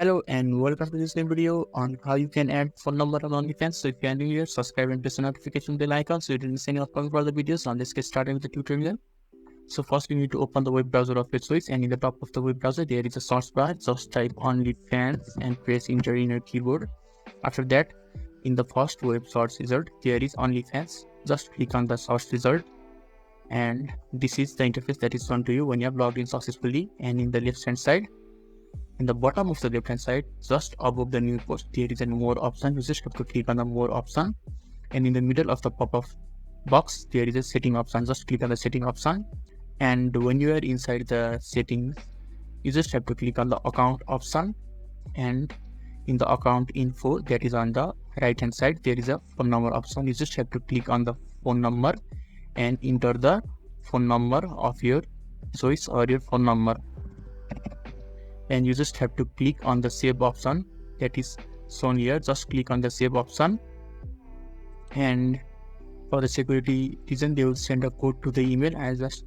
Hello and welcome to this new video on how you can add phone number on OnlyFans. So if you are new here, subscribe and press the notification bell icon so you don't miss any upcoming further videos. Now let's get started with the tutorial. So first you need to open the web browser of your choice, and in the top of the web browser there is a search bar. Just type OnlyFans and press enter in your keyboard. After that, in the first web search result there is OnlyFans. Just click on the search result, and this is the interface that is shown to you when you have logged in successfully. And in the left hand side, in the bottom of the left hand side, just above the new post, there is a more option. You just have to click on the more option, and in the middle of the pop-up box there is a setting option. Just click on the setting option, and when you are inside the settings, you just have to click on the account option, and in the account info that is on the right hand side there is a phone number option. You just have to click on the phone number and enter the phone number of your choice or your phone number, and you just have to click on the save option that is shown here. Just click on the save option, and for the security reason they will send a code to the email. I just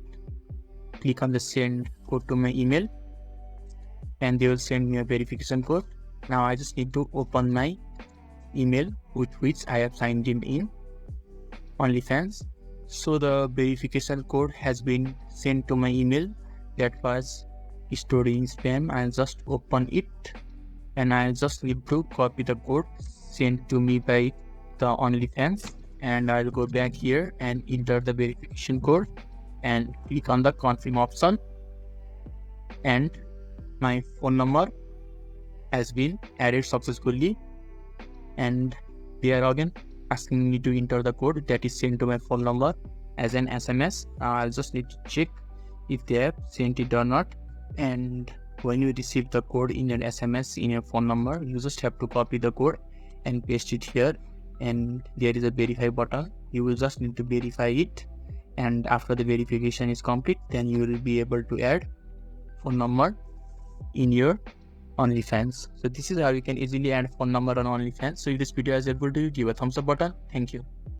click on the send code to my email, and they will send me a verification code. Now I just need to open my email with which I have signed in OnlyFans. So the verification code has been sent to my email that was stored in spam. I'll just open it, and I'll just need to copy the code sent to me by the OnlyFans, and I'll go back here and enter the verification code and click on the confirm option, and my phone number has been added successfully. And they are again asking me to enter the code that is sent to my phone number as an SMS. I'll just need to check if they have sent it or not. And when you receive the code in your SMS in your phone number, you just have to copy the code and paste it here, and there is a verify button. You will just need to verify it, and after the verification is complete, then you will be able to add phone number in your OnlyFans. So this is how you can easily add phone number on OnlyFans. So if this video is helpful to you, give a thumbs up button. Thank you.